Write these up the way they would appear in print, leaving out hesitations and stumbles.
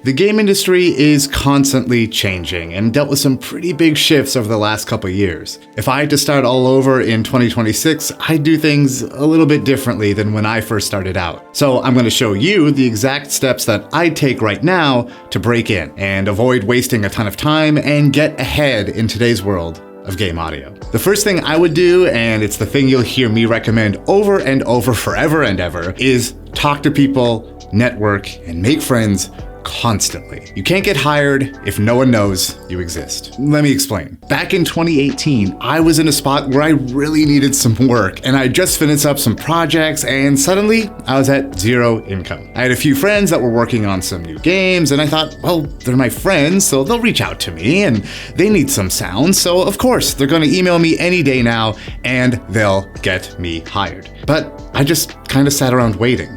The game industry is constantly changing and dealt with some pretty big shifts over the last couple years. If I had to start all over in 2026, I'd do things a little bit differently than when I first started out. So I'm going to show you the exact steps that I'd take right now to break in and avoid wasting a ton of time and get ahead in today's world of game audio. The first thing I would do, and it's the thing you'll hear me recommend over and over forever and ever, is talk to people, network, and make friends constantly. You can't get hired if no one knows you exist. Let me explain. Back in 2018, I was in a spot where I really needed some work, and I just finished up some projects, and suddenly I was at zero income. I had a few friends that were working on some new games, and I thought, well, they're my friends, so they'll reach out to me, and they need some sound, so of course they're going to email me any day now, and they'll get me hired. But I just kind of sat around waiting.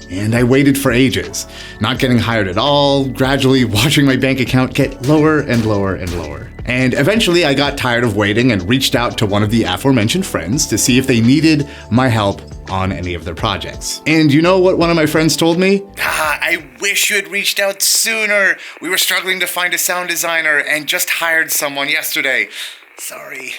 And I waited for ages, not getting hired at all, gradually watching my bank account get lower and lower and lower. And eventually I got tired of waiting and reached out to one of the aforementioned friends to see if they needed my help on any of their projects. And you know what one of my friends told me? I wish you had reached out sooner. We were struggling to find a sound designer and just hired someone yesterday. Sorry.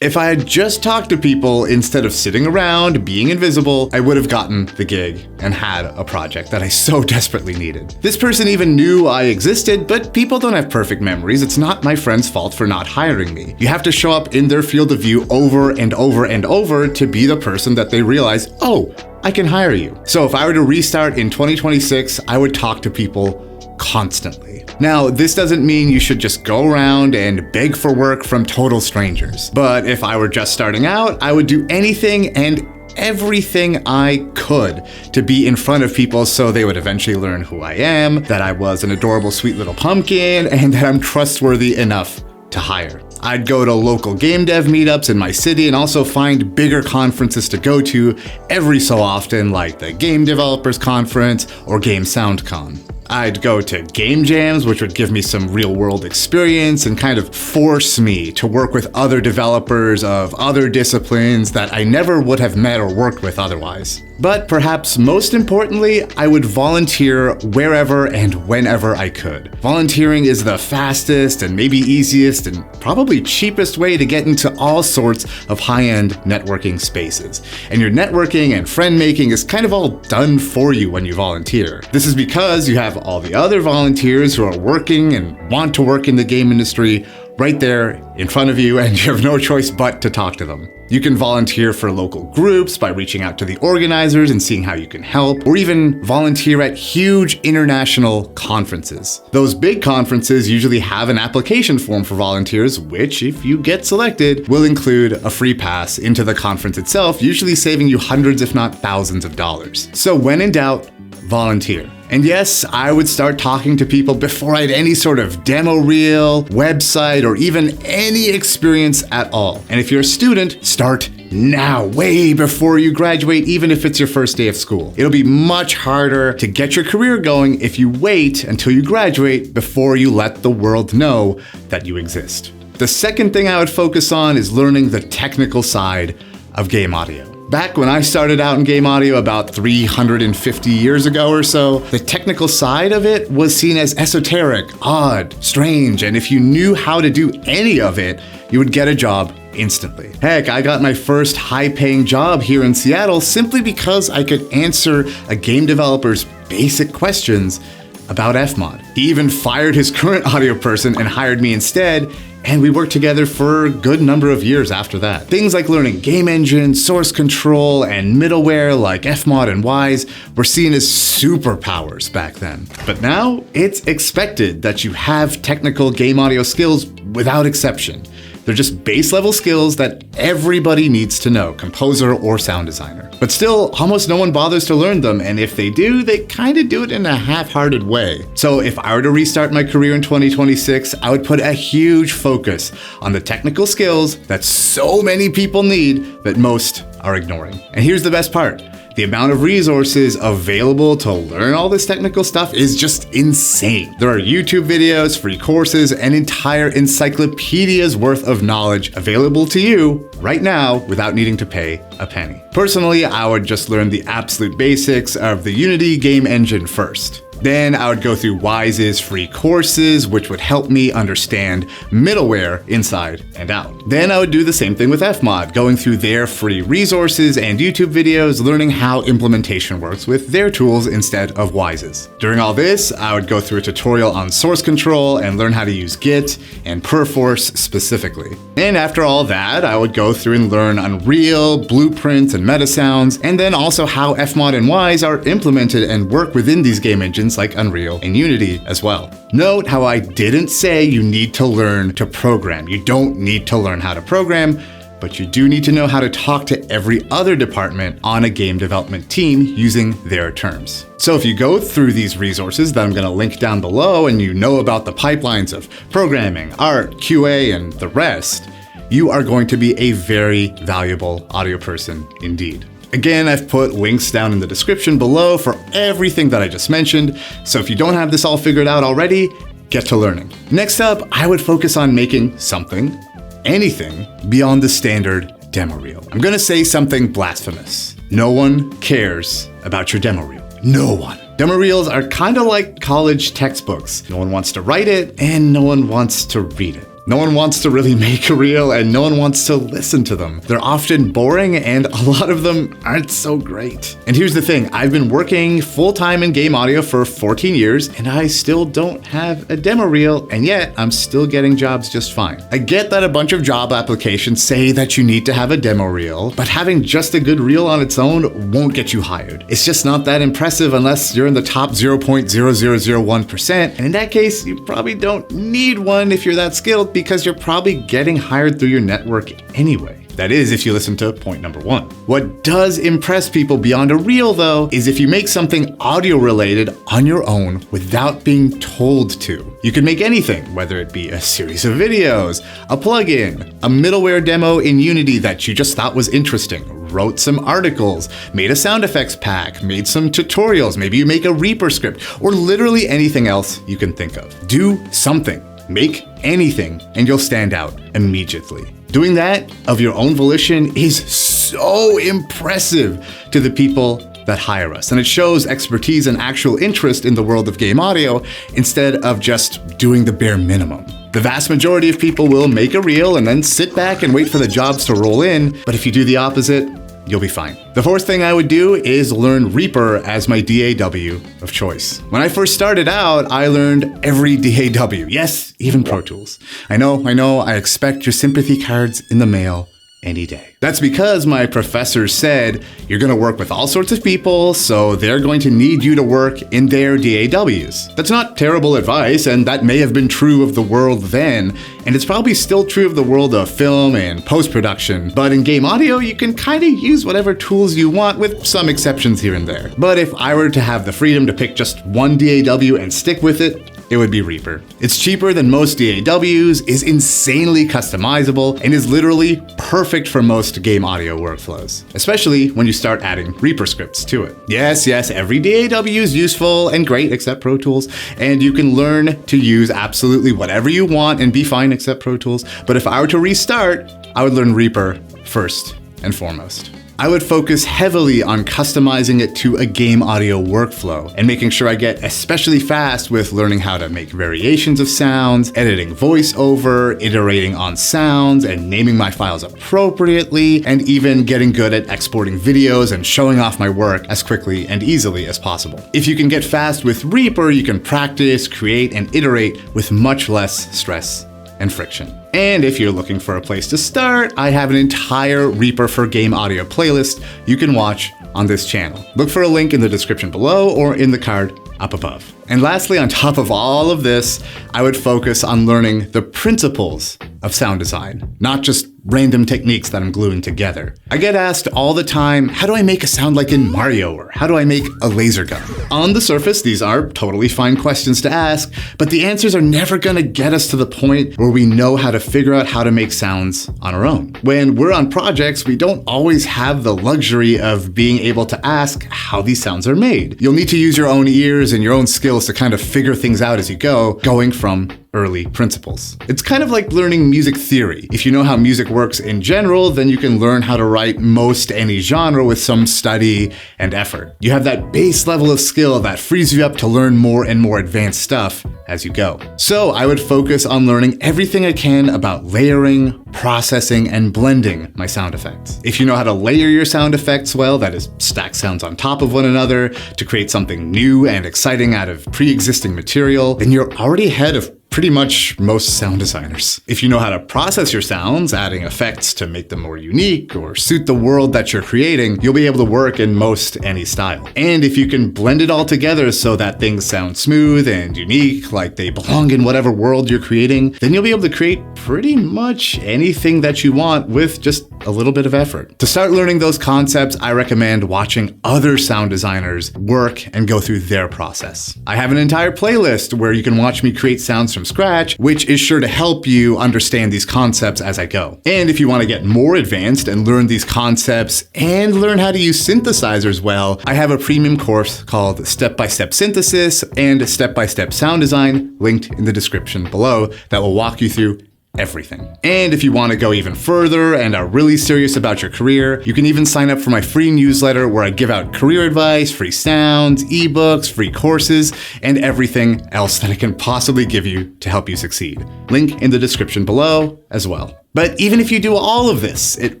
If I had just talked to people instead of sitting around being invisible, I would have gotten the gig and had a project that I so desperately needed. This person even knew I existed, but people don't have perfect memories. It's not my friend's fault for not hiring me. You have to show up in their field of view over and over and over to be the person that they realize, oh, I can hire you. So if I were to restart in 2026, I would talk to people constantly. Now, this doesn't mean you should just go around and beg for work from total strangers. But if I were just starting out, I would do anything and everything I could to be in front of people so they would eventually learn who I am, that I was an adorable, sweet little pumpkin, and that I'm trustworthy enough to hire. I'd go to local game dev meetups in my city and also find bigger conferences to go to every so often, like the Game Developers Conference or Game SoundCon. I'd go to game jams, which would give me some real world experience and kind of force me to work with other developers of other disciplines that I never would have met or worked with otherwise. But perhaps most importantly, I would volunteer wherever and whenever I could. Volunteering is the fastest and maybe easiest and probably cheapest way to get into all sorts of high-end networking spaces. And your networking and friend making is kind of all done for you when you volunteer. This is because you have all the other volunteers who are working and want to work in the game industry right there in front of you, and you have no choice but to talk to them. You can volunteer for local groups by reaching out to the organizers and seeing how you can help, or even volunteer at huge international conferences. Those big conferences usually have an application form for volunteers, which, if you get selected, will include a free pass into the conference itself, usually saving you hundreds if not thousands of dollars. So when in doubt, volunteer. And yes, I would start talking to people before I had any sort of demo reel, website, or even any experience at all. And if you're a student, start now, way before you graduate, even if it's your first day of school. It'll be much harder to get your career going if you wait until you graduate before you let the world know that you exist. The second thing I would focus on is learning the technical side of game audio. Back when I started out in game audio about 350 years ago or so, the technical side of it was seen as esoteric, odd, strange, and if you knew how to do any of it, you would get a job instantly. Heck, I got my first high-paying job here in Seattle simply because I could answer a game developer's basic questions about Fmod. He even fired his current audio person and hired me instead, and we worked together for a good number of years after that. Things like learning game engine, source control, and middleware like Fmod and Wise were seen as superpowers back then. But now, it's expected that you have technical game audio skills without exception. They're just base level skills that everybody needs to know, composer or sound designer. But still, almost no one bothers to learn them, and if they do, they kind of do it in a half-hearted way. So if I were to restart my career in 2026, I would put a huge focus on the technical skills that so many people need that most are ignoring. And here's the best part. The amount of resources available to learn all this technical stuff is just insane. There are YouTube videos, free courses, and entire encyclopedias worth of knowledge available to you right now without needing to pay a penny. Personally, I would just learn the absolute basics of the Unity game engine first. Then I would go through Wise's free courses, which would help me understand middleware inside and out. Then I would do the same thing with Fmod, going through their free resources and YouTube videos, learning how implementation works with their tools instead of Wise's. During all this, I would go through a tutorial on source control and learn how to use Git and Perforce specifically. And after all that, I would go through and learn Unreal, blueprints, and meta sounds, and then also how Fmod and Wise are implemented and work within these game engines like Unreal and Unity as well. Note how I didn't say you need to learn to program. You don't need to learn how to program, but you do need to know how to talk to every other department on a game development team using their terms. So if you go through these resources that I'm going to link down below and you know about the pipelines of programming, art, QA, and the rest, you are going to be a very valuable audio person indeed. Again, I've put links down in the description below for everything that I just mentioned, so if you don't have this all figured out already, get to learning. Next up, I would focus on making something, anything, beyond the standard demo reel. I'm gonna say something blasphemous. No one cares about your demo reel. No one. Demo reels are kind of like college textbooks. No one wants to write it, and no one wants to read it. No one wants to really make a reel, and no one wants to listen to them. They're often boring, and a lot of them aren't so great. And here's the thing, I've been working full-time in game audio for 14 years, and I still don't have a demo reel, and yet I'm still getting jobs just fine. I get that a bunch of job applications say that you need to have a demo reel, but having just a good reel on its own won't get you hired. It's just not that impressive unless you're in the top 0.0001%, and in that case, you probably don't need one if you're that skilled, because you're probably getting hired through your network anyway. That is, if you listen to point number 1. What does impress people beyond a reel, though, is if you make something audio related on your own without being told to. You can make anything, whether it be a series of videos, a plugin, a middleware demo in Unity that you just thought was interesting, wrote some articles, made a sound effects pack, made some tutorials, maybe you make a Reaper script, or literally anything else you can think of. Do something. Make anything, and you'll stand out immediately. Doing that of your own volition is so impressive to the people that hire us, and it shows expertise and actual interest in the world of game audio instead of just doing the bare minimum. The vast majority of people will make a reel and then sit back and wait for the jobs to roll in, but if you do the opposite, you'll be fine. The fourth thing I would do is learn Reaper as my DAW of choice. When I first started out, I learned every DAW. Yes, even Pro Tools. I know, I expect your sympathy cards in the mail any day. That's because my professor said you're going to work with all sorts of people, so they're going to need you to work in their DAWs. That's not terrible advice, and that may have been true of the world then, and it's probably still true of the world of film and post-production, but in game audio, you can kind of use whatever tools you want with some exceptions here and there. But if I were to have the freedom to pick just one DAW and stick with it, it would be Reaper. It's cheaper than most DAWs, is insanely customizable, and is literally perfect for most game audio workflows, especially when you start adding Reaper scripts to it. Yes, every DAW is useful and great except Pro Tools, and you can learn to use absolutely whatever you want and be fine except Pro Tools, but if I were to restart, I would learn Reaper first and foremost. I would focus heavily on customizing it to a game audio workflow and making sure I get especially fast with learning how to make variations of sounds, editing voiceover, iterating on sounds, and naming my files appropriately, and even getting good at exporting videos and showing off my work as quickly and easily as possible. If you can get fast with Reaper, you can practice, create, and iterate with much less stress and friction. And if you're looking for a place to start, I have an entire Reaper for Game Audio playlist you can watch on this channel. Look for a link in the description below or in the card up above. And lastly, on top of all of this, I would focus on learning the principles of sound design, not just random techniques that I'm gluing together. I get asked all the time, how do I make a sound like in Mario, or how do I make a laser gun? On the surface, these are totally fine questions to ask, but the answers are never gonna get us to the point where we know how to figure out how to make sounds on our own. When we're on projects, we don't always have the luxury of being able to ask how these sounds are made. You'll need to use your own ears and your own skills to kind of figure things out as you go, going from early principles. It's kind of like learning music theory. If you know how music works in general, then you can learn how to write most any genre with some study and effort. You have that base level of skill that frees you up to learn more and more advanced stuff as you go. So I would focus on learning everything I can about layering, processing, and blending my sound effects. If you know how to layer your sound effects well, that is, stack sounds on top of one another to create something new and exciting out of pre-existing material, then you're already ahead of pretty much most sound designers. If you know how to process your sounds, adding effects to make them more unique or suit the world that you're creating, you'll be able to work in most any style. And if you can blend it all together so that things sound smooth and unique, like they belong in whatever world you're creating, then you'll be able to create pretty much anything that you want with just a little bit of effort. To start learning those concepts, I recommend watching other sound designers work and go through their process. I have an entire playlist where you can watch me create sounds from scratch, which is sure to help you understand these concepts as I go. And if you want to get more advanced and learn these concepts and learn how to use synthesizers well, I have a premium course called Step-by-Step Synthesis and Step-by-Step Sound Design, linked in the description below, that will walk you through everything. And if you want to go even further and are really serious about your career, you can even sign up for my free newsletter where I give out career advice, free sounds, ebooks, free courses, and everything else that I can possibly give you to help you succeed. Link in the description below as well. But even if you do all of this, it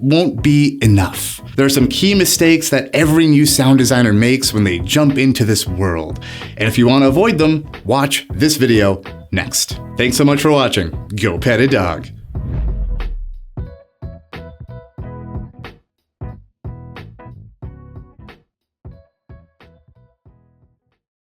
won't be enough. There are some key mistakes that every new sound designer makes when they jump into this world. And if you want to avoid them, watch this video next. Thanks so much for watching. Go pet a dog.